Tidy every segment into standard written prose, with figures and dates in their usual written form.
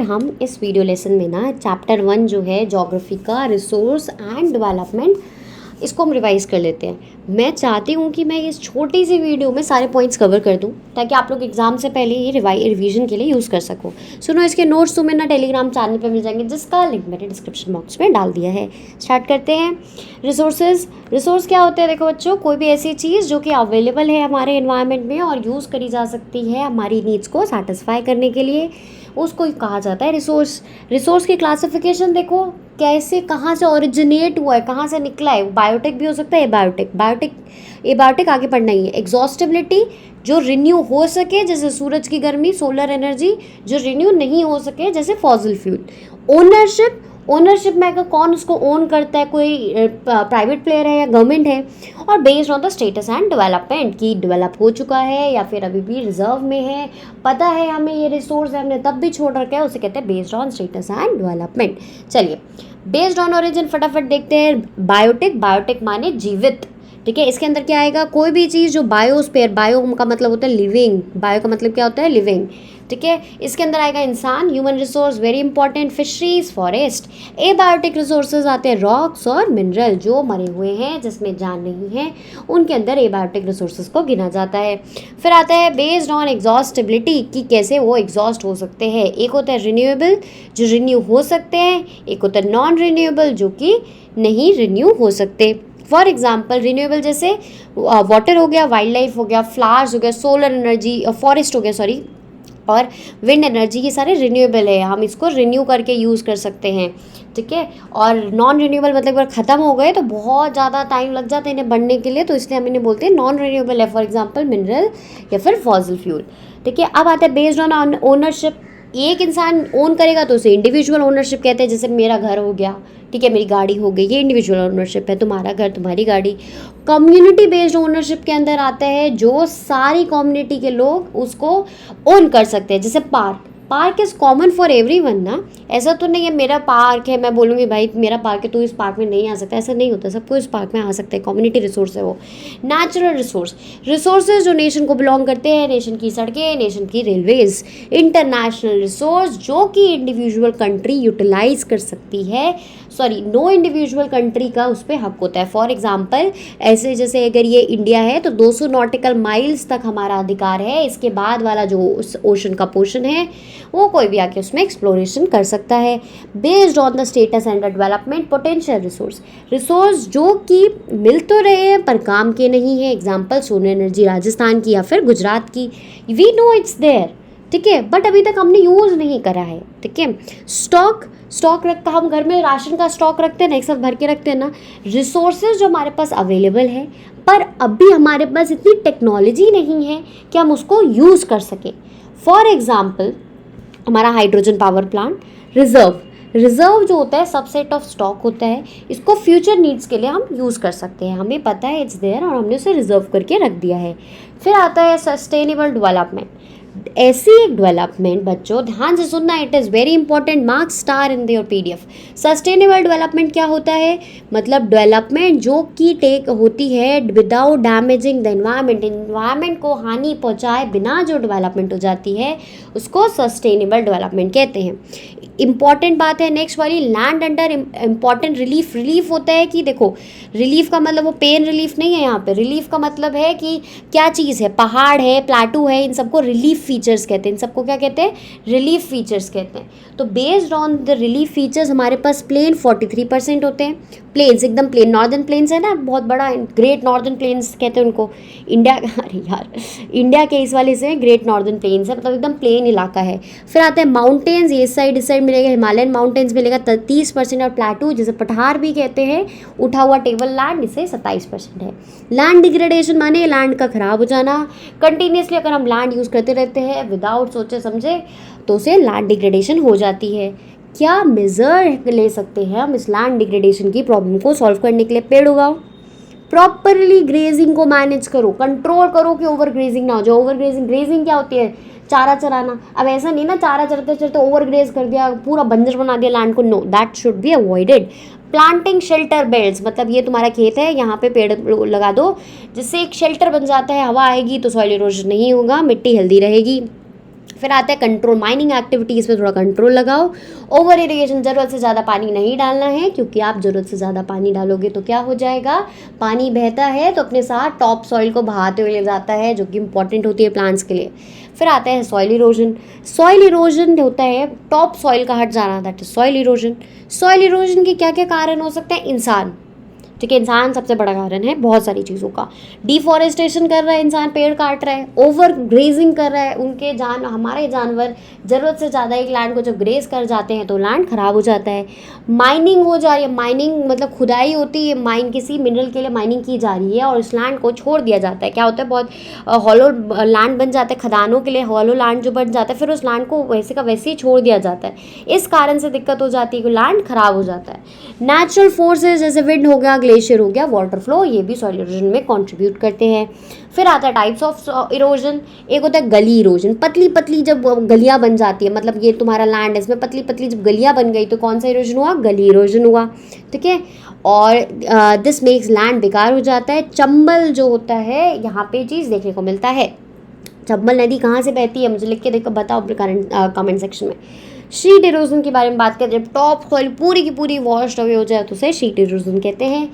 हम इस video lesson में ना चैप्टर 1 जो है ज्योग्राफी का रिसोर्स एंड डेवलपमेंट, इसको हम रिवाइज कर लेते हैं। मैं चाहती हूँ कि मैं इस छोटी सी वीडियो में सारे पॉइंट्स कवर कर दूँ ताकि आप लोग एग्जाम से पहले ये रिवीजन के लिए यूज़ कर सको। सुनो, इसके नोट्स तुम्हें ना टेलीग्राम चैनल पे मिल जाएंगे, जिसका लिंक मैंने डिस्क्रिप्शन बॉक्स में डाल दिया है। स्टार्ट करते हैं। रिसोर्स क्या होते हैं? देखो बच्चों, कोई भी ऐसी चीज़ जो कि अवेलेबल है हमारे एनवायरनमेंट में और यूज़ करी जा सकती है हमारी नीड्स को सेटिस्फाई करने के लिए, उसको कहा जाता है रिसोर्स। रिसोर्स की क्लासिफिकेशन देखो, कैसे कहाँ से ओरिजिनेट हुआ है, कहाँ से निकला है। बायोटिक भी हो सकता है, एबायोटिक आगे पढ़ना ही है। एग्जॉस्टिबिलिटी, जो रिन्यू हो सके जैसे सूरज की गर्मी, सोलर एनर्जी, जो रिन्यू नहीं हो सके जैसे फॉसिल फ्यूल। ओनरशिप में अगर कौन उसको ओन करता है, कोई प्राइवेट प्लेयर है या गवर्नमेंट है। और based on the status and development, की डेवलप हो चुका है या फिर अभी भी रिजर्व में है, पता है हमें ये रिसोर्स है, हमने तब भी छोड़ रखा है, उसे कहते हैं based on status and development. चलिए, बेस्ड ऑन ओरिजिन फटाफट देखते हैं। बायोटिक माने जीवित, ठीक है। इसके अंदर क्या आएगा? कोई भी चीज़ जो बायोस्फीयर, बायो का मतलब होता है लिविंग, बायो का मतलब क्या होता है? लिविंग, ठीक है। इसके अंदर आएगा इंसान, human resource very important, fisheries, forest. Abiotic resources आते हैं रॉक्स और मिनरल, जो मरे हुए हैं जिसमें जान नहीं है, उनके अंदर एबायोटिक रिसोर्सेज को गिना जाता है। फिर आता है बेस्ड ऑन एग्जॉस्टिबिलिटी, कि कैसे वो एग्जॉस्ट हो सकते हैं। एक होता है रिन्यूएबल, जो रिन्यू हो सकते हैं, एक होता है नॉन रिन्यूएबल, जो कि नहीं रिन्यू हो सकते। फॉर एग्जाम्पल रिन्यूएबल जैसे वाटर हो गया, वाइल्ड लाइफ हो गया, फ्लावर्स हो गया, सोलर एनर्जी, फॉरेस्ट हो गया सॉरी, और विंड एनर्जी, ये सारे रिन्यूएबल है, हम इसको रिन्यू करके यूज़ कर सकते हैं, ठीक है। और नॉन रिन्यूएबल मतलब अगर ख़त्म हो गए तो बहुत ज़्यादा टाइम लग जाता है इन्हें बढ़ने के लिए, तो इसलिए हम इन्हें बोलते हैं नॉन रिन्यूएबल है। फॉर एग्जांपल मिनरल या फिर फॉसिल फ्यूल, ठीक है। अब आता है बेस्ड ऑन ओनरशिप। एक इंसान ओन करेगा तो उसे इंडिविजुअल ओनरशिप कहते हैं। जैसे मेरा घर हो गया, ठीक है, मेरी गाड़ी हो गई, ये इंडिविजुअल ओनरशिप है। तुम्हारा घर, तुम्हारी गाड़ी। कम्युनिटी बेस्ड ओनरशिप के अंदर आता है जो सारी कम्युनिटी के लोग उसको ओन कर सकते हैं। जैसे park is common for everyone ना, ऐसा तो नहीं है मेरा पार्क है मैं बोलूँगी भाई मेरा पार्क है तू इस पार्क में नहीं आ सकता, ऐसा नहीं होता, सबको इस पार्क में आ सकते हैं। कम्युनिटी रिसोर्स है वो। नेचुरल रिसोर्सेज जो नेशन को बिलोंग करते हैं, नेशन की सड़कें, नेशन की रेलवेज। इंटरनेशनल रिसोर्स, जो कि इंडिविजुअल कंट्री यूटिलाइज कर सकती है, नो इंडिविजुअल कंट्री का उस पर हक होता है। फॉर एग्जाम्पल ऐसे जैसे अगर ये इंडिया है तो 200 नॉटिकल माइल्स तक हमारा अधिकार है, इसके बाद वाला जो ओशन का पोर्शन है वो कोई भी आके उसमें एक्सप्लोरेशन कर सकता है। Based on the status and development, potential resource जो कि मिल तो रहे हैं पर काम के नहीं है। एग्जाम्पल सोलर एनर्जी राजस्थान की या फिर गुजरात की, वी नो इट्स देयर, ठीक है, बट अभी तक हमने यूज़ नहीं करा है, ठीक है। स्टॉक रखा, हम घर में राशन का स्टॉक रखते हैं ना, एक साथ भर के रखते हैं ना। रिसोर्सेज जो हमारे पास अवेलेबल है पर अभी हमारे पास इतनी टेक्नोलॉजी नहीं है कि हम उसको यूज़ कर सकें। फॉर एग्जाम्पल हमारा हाइड्रोजन पावर प्लांट, रिजर्व जो होता है सबसेट ऑफ स्टॉक होता है, इसको फ्यूचर नीड्स के लिए हम यूज़ कर सकते हैं, हमें पता है इट्स देयर और हमने उसे रिजर्व करके रख दिया है। फिर आता है सस्टेनेबल डेवलपमेंट। ऐसी एक डेवलपमेंट, बच्चों ध्यान से सुनना, it is very important, mark star in your PDF। Sustainable development क्या होता है? मतलब डेवलपमेंट जो कि टेक होती है विदाउट डैमेजिंग द एनवायरनमेंट को हानि पहुंचाए बिना जो डेवलपमेंट हो जाती है उसको सस्टेनेबल डेवलपमेंट कहते हैं। इंपॉर्टेंट बात है नेक्स्ट वाली, लैंड अंडर इम्पॉर्टेंट रिलीफ होता है कि देखो, रिलीफ का मतलब वो पेन रिलीफ नहीं है, यहाँ पे रिलीफ का मतलब है कि क्या चीज़ है, पहाड़ है, प्लाटू है, इन सबको रिलीफ फीचर्स कहते हैं। इन सबको क्या कहते हैं? रिलीफ फीचर्स कहते हैं। तो based on the relief features हमारे पास प्लेन 43% होते हैं। प्लेन्स एकदम प्लेन, नॉर्दर्न प्लेन्स है ना बहुत बड़ा, ग्रेट नॉर्दर्न प्लेन्स कहते हैं उनको। इंडिया के इस वाले से ग्रेट नॉर्दर्न प्लेन्स है, मतलब एकदम प्लेन इलाका है। फिर आते हैं माउंटेन्स, इस साइड मिलेगा हिमालयन माउंटेन्स मिलेगा 30%, और प्लाटू जिसे पठार भी कहते हैं, उठा हुआ टेबल लैंड, इसे 27% है। लैंड डिग्रेडेशन माने लैंड का खराब हो जाना, कंटिन्यूसली अगर हम लैंड यूज़ करते रहते हैं विदाउट सोचे समझे तो उसे लैंड डिग्रेडेशन हो जाती है। क्या मेजर ले सकते हैं हम इस लैंड डिग्रेडेशन की प्रॉब्लम को सॉल्व करने के लिए? पेड़ उगाओ, प्रॉपरली ग्रेजिंग को मैनेज करो, कंट्रोल करो कि ओवर ग्रेजिंग ना हो जाए। ओवर ग्रेजिंग क्या होती है? चारा चराना। अब ऐसा नहीं ना चारा चरते चरते ओवर ग्रेज कर दिया, पूरा बंजर बना दिया लैंड को, no, that should be avoided. Planting shelter belts, मतलब ये तुम्हारा खेत है, यहाँ पे पेड़ लगा दो जिससे एक शेल्टर बन जाता है, हवा आएगी तो सॉइल इरोजन नहीं होगा, मिट्टी हेल्दी रहेगी। फिर आता है कंट्रोल, माइनिंग एक्टिविटीज़ पे थोड़ा कंट्रोल लगाओ। ओवर इरिगेशन, ज़रूरत से ज़्यादा पानी नहीं डालना है, क्योंकि आप ज़रूरत से ज़्यादा पानी डालोगे तो क्या हो जाएगा, पानी बहता है तो अपने साथ टॉप सॉइल को बहाते हुए ले जाता है, जो कि इंपॉर्टेंट होती है प्लांट्स के लिए। फिर आता है सॉइल इरोजन। सॉइल इरोजन होता है टॉप सॉइल का हट जाना, that is soil erosion. Soil erosion के क्या क्या कारण हो सकते हैं, इंसान, ठीक है, इंसान सबसे बड़ा कारण है बहुत सारी चीज़ों का। डिफॉरेस्टेशन कर रहा है इंसान, पेड़ काट रहा है, ओवर ग्रेजिंग कर रहा है, उनके हमारे जानवर ज़रूरत से ज़्यादा एक लैंड को जब ग्रेज कर जाते हैं तो लैंड ख़राब हो जाता है। माइनिंग हो जा रही है, माइनिंग मतलब खुदाई होती है, माइन किसी मिनरल के लिए माइनिंग की जा रही है और उस लैंड को छोड़ दिया जाता है, क्या होता है बहुत हॉलो लैंड बन जाता है, खदानों के लिए हॉलो लैंड जो बन जाता है, फिर उस लैंड को वैसे का वैसे ही छोड़ दिया जाता है। इस कारण से दिक्कत हो जाती है कि लैंड ख़राब हो जाता है। नेचुरल फोर्सेज जैसे विंड हो गया, ग्लेशियर हो गया, वाटर फ्लो, ये भी सॉइल इरोजन में कंट्रीब्यूट करते हैं। फिर आता है टाइप्स ऑफ इरोजन। एक होता है गली इरोजन, पतली पतली जब गलियां बन जाती है, मतलब ये तुम्हारा लैंड है, इसमें पतली पतली जब गलियां बन गई तो कौन सा इरोजन हुआ, गली इरोजन हुआ, ठीक है। और दिस मेक्स लैंड बेकार हो जाता है। चंबल जो होता है, यहाँ पे चीज़ देखने को मिलता है। चंबल नदी कहाँ से बहती है, मुझे लिख के देखो, बताओ कमेंट सेक्शन में। शीट इरोजन के बारे में बात करें, जब टॉप सॉइल पूरी की पूरी वॉश्ड अवे हो जाए तो उसे शीट इरोजन कहते हैं।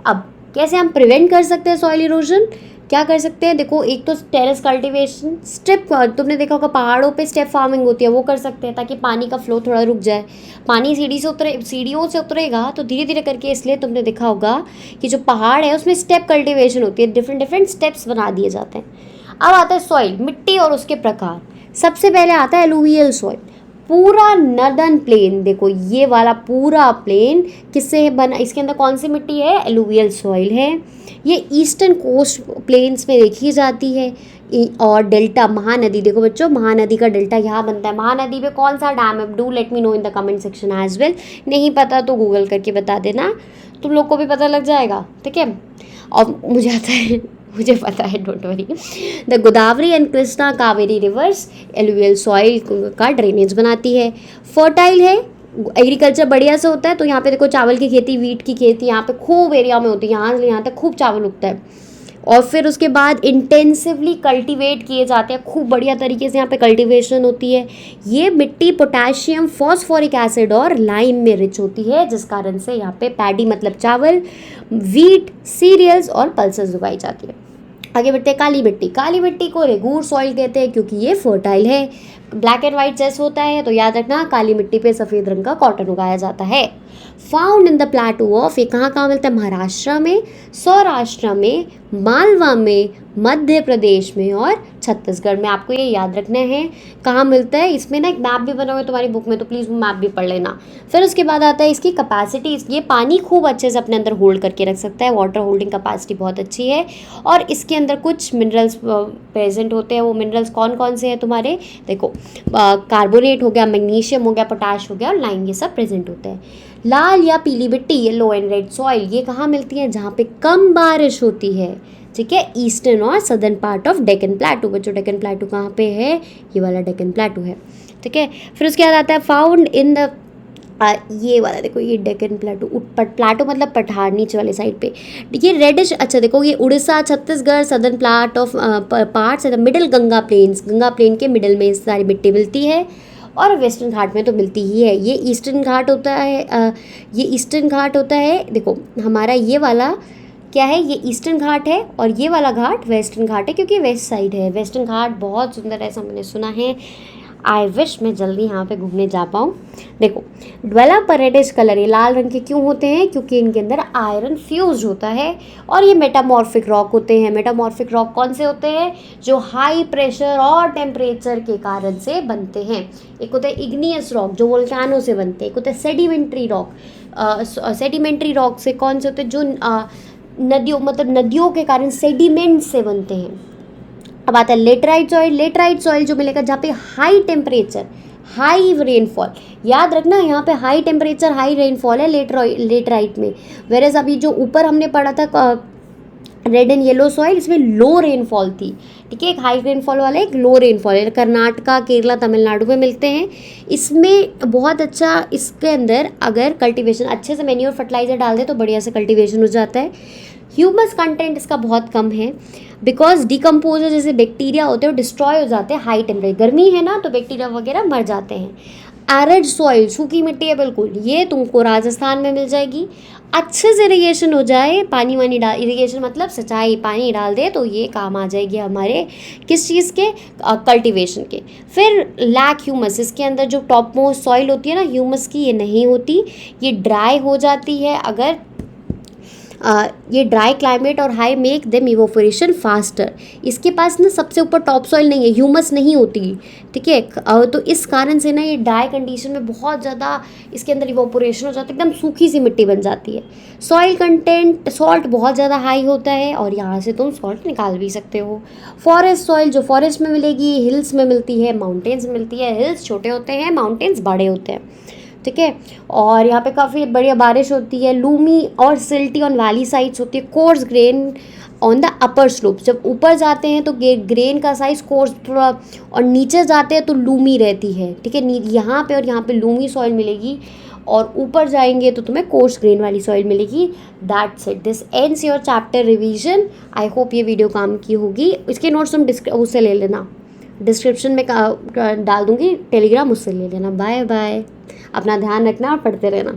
अब कैसे हम प्रिवेंट कर सकते हैं सॉइल इरोजन, क्या कर सकते हैं, देखो एक तो टेरेस कल्टीवेशन, स्टेप, तुमने देखा होगा पहाड़ों पे स्टेप फार्मिंग होती है, वो कर सकते हैं ताकि पानी का फ्लो थोड़ा रुक जाए। पानी सीढ़ियों से उतरेगा तो धीरे धीरे करके, इसलिए तुमने देखा होगा कि जो पहाड़ है उसमें स्टेप कल्टीवेशन होती है, डिफरेंट डिफरेंट स्टेप्स बना दिए जाते हैं। अब आता है सॉइल, मिट्टी और उसके प्रकार। सबसे पहले आता है एलुवियल सॉइल, पूरा नर्दर्न प्लेन, देखो ये वाला पूरा प्लेन किससे बना, इसके अंदर कौन सी मिट्टी है, एलुवियल सॉइल है। ये ईस्टर्न कोस्ट प्लेन्स में देखी जाती है। और डेल्टा, महानदी, देखो बच्चों महानदी का डेल्टा यहाँ बनता है। महानदी पे कौन सा डैम है, do let me know in the comment section as well. नहीं पता तो गूगल करके बता देना, तुम लोग को भी पता लग जाएगा, ठीक है। और मुझे आता है, मुझे पता है, don't worry. The Godavari and Krishna Kaveri reverse alluvial soil का ड्रेनेज बनाती है। फर्टाइल है, एग्रीकल्चर बढ़िया से होता है, तो यहाँ पे देखो चावल की खेती, वीट की खेती यहाँ पे खूब एरिया में होती है, यहाँ तक खूब चावल उगता है। और फिर उसके बाद इंटेंसिवली कल्टीवेट किए जाते हैं, खूब बढ़िया तरीके से यहाँ पे कल्टीवेशन होती है। ये मिट्टी पोटेशियम, फॉस्फोरिक एसिड और लाइम में रिच होती है, जिस कारण से यहाँ पे पैडी मतलब चावल, वीट, सीरियल्स और पल्सेस उगाई जाती है। आगे बढ़ते हैं, काली मिट्टी। काली मिट्टी को रेगूर सॉइल कहते हैं क्योंकि ये फर्टाइल है। ब्लैक एंड वाइट चेस होता है, तो याद रखना काली मिट्टी पे सफ़ेद रंग का कॉटन उगाया जाता है। फाउंड इन द प्लेटू ऑफ, ये कहाँ मिलता है, महाराष्ट्र में, सौराष्ट्र में, मालवा में, मध्य प्रदेश में और छत्तीसगढ़ में। आपको ये याद रखना है कहाँ मिलता है। इसमें ना एक मैप भी बना हुआ है तुम्हारी बुक में, तो प्लीज़ वो मैप भी पढ़ लेना। फिर उसके बाद आता है इसकी कैपेसिटी, ये पानी खूब अच्छे से अपने अंदर होल्ड करके रख सकता है, वाटर होल्डिंग कैपेसिटी बहुत अच्छी है। और इसके अंदर कुछ मिनरल्स प्रेजेंट होते हैं, वो मिनरल्स कौन कौन से हैं तुम्हारे, देखो कार्बोनेट हो गया, मैग्नीशियम हो गया, पोटाश हो गया और लाइम, ये सब प्रेजेंट होते हैं। लाल या पीली मिट्टी, येलो एंड रेड सॉइल, ये कहाँ मिलती है, जहाँ पे कम बारिश होती है, ठीक है, ईस्टर्न और सदर्न पार्ट ऑफ डेक्कन प्लेटू। बच्चों डेक्कन प्लेटू कहाँ पे है, ये वाला डेक्कन प्लेटू है, ठीक है। फिर उसके बाद आता है फाउंड इन द, ये वाला देखो, ये डेक्कन प्लेटू, प्लेटू मतलब पठार नीचे वाले साइड पे, ये रेडिश, अच्छा देखो ये Orissa, Chhattisgarh, southern part of parts and middle Ganga plains, Ganga plain के मिडिल में सारी मिट्टी मिलती है। और वेस्टर्न घाट में तो मिलती ही है। ये ईस्टर्न घाट होता है, ये ईस्टर्न घाट होता है, देखो हमारा ये वाला क्या है, ये ईस्टर्न घाट है और ये वाला घाट वेस्टर्न घाट है, क्योंकि वेस्ट साइड है। वेस्टर्न घाट बहुत सुंदर है, ऐसा मैंने सुना है। आई विश मैं जल्दी यहाँ पे घूमने जा पाऊँ। देखो डेवलप रेडिश कलर, ये लाल रंग के क्यों होते हैं, क्योंकि इनके अंदर आयरन फ्यूज होता है। और ये मेटामॉर्फिक रॉक होते हैं। मेटामॉर्फिक रॉक कौन से होते हैं, जो हाई प्रेशर और टेम्परेचर के कारण से बनते हैं। एक होता है इग्नियस रॉक, जो वोल्केनो से बनते हैं। एक होता है सेडिमेंट्री रॉक, सेडिमेंट्री रॉक से कौन से होते हैं, जो नदियों, मतलब नदियों के कारण सेडिमेंट से बनते हैं। अब आता है लेटराइट सॉइल। लेटराइट सॉइल जो मिलेगा जहाँ पे हाई टेम्परेचर, हाई रेनफॉल, याद रखना यहाँ पे हाई टेम्परेचर हाई रेनफॉल है लेटराइट में। वेरेज अभी जो ऊपर हमने पढ़ा था रेड एंड येलो सॉइल, इसमें लो रेनफॉल थी, ठीक है। एक हाई रेनफॉल वाला, एक लो रेनफॉल है। कर्नाटका, केरला, तमिलनाडु में मिलते हैं। इसमें बहुत अच्छा, इसके अंदर अगर कल्टीवेशन अच्छे से मैन्योर फर्टिलाइजर डाल दे तो बढ़िया से कल्टीवेशन हो जाता है। ह्यूमस कंटेंट इसका बहुत कम है बिकॉज डिकम्पोजर जैसे बैक्टीरिया होते हैं वो डिस्ट्रॉय हो जाते हैं हाई टेम्परेचर, गर्मी है ना तो बैक्टीरिया वगैरह मर जाते हैं। एरिड सॉइल, सूखी मिट्टी है बिल्कुल, ये तुमको राजस्थान में मिल जाएगी। अच्छे से इरिगेशन हो जाए, पानी वानी डाल, इरिगेशन मतलब सिंचाई, पानी डाल दे तो ये काम आ जाएगी हमारे किस चीज़ के, कल्टीवेशन के। फिर लैक ह्यूमस, इसके अंदर जो टॉप मोस्ट सॉइल होती है ना ह्यूमस की, ये नहीं होती, ये ड्राई हो जाती है अगर ये ड्राई क्लाइमेट और high make them evaporation faster. इसके पास ना सबसे ऊपर टॉप सॉइल नहीं है, ह्यूमस नहीं होती, ठीक है। तो इस कारण से ना ये ड्राई कंडीशन में बहुत ज़्यादा इसके अंदर इवोपोरेशन हो जाता है, एकदम सूखी सी मिट्टी बन जाती है। सॉइल कंटेंट सॉल्ट बहुत ज़्यादा हाई होता है और यहाँ से तुम सॉल्ट निकाल भी सकते हो। फॉरेस्ट सॉइल जो फॉरेस्ट में मिलेगी, हिल्स में मिलती है, माउंटेन्स में मिलती है। हिल्स छोटे होते हैं, माउंटेन्स बड़े होते हैं, ठीक है। और यहाँ पे काफ़ी बढ़िया बारिश होती है। लूमी और सिल्टी ऑन वैली साइड्स होती है। Coarse grain on the upper slope, जब ऊपर जाते हैं तो ग्रेन का साइज कोर्स थोड़ा, और नीचे जाते हैं तो लूमी रहती है, ठीक है। यहाँ पे और यहाँ पे लूमी सॉइल मिलेगी और ऊपर जाएंगे तो तुम्हें कोर्स ग्रेन वाली सॉइल मिलेगी। That's it, this ends your chapter revision. I hope ये वीडियो काम की होगी। इसके नोट्स तुम उससे ले लेना, डिस्क्रिप्शन में डाल दूँगी, टेलीग्राम उससे ले लेना। बाय बाय, अपना ध्यान रखना और पढ़ते रहना।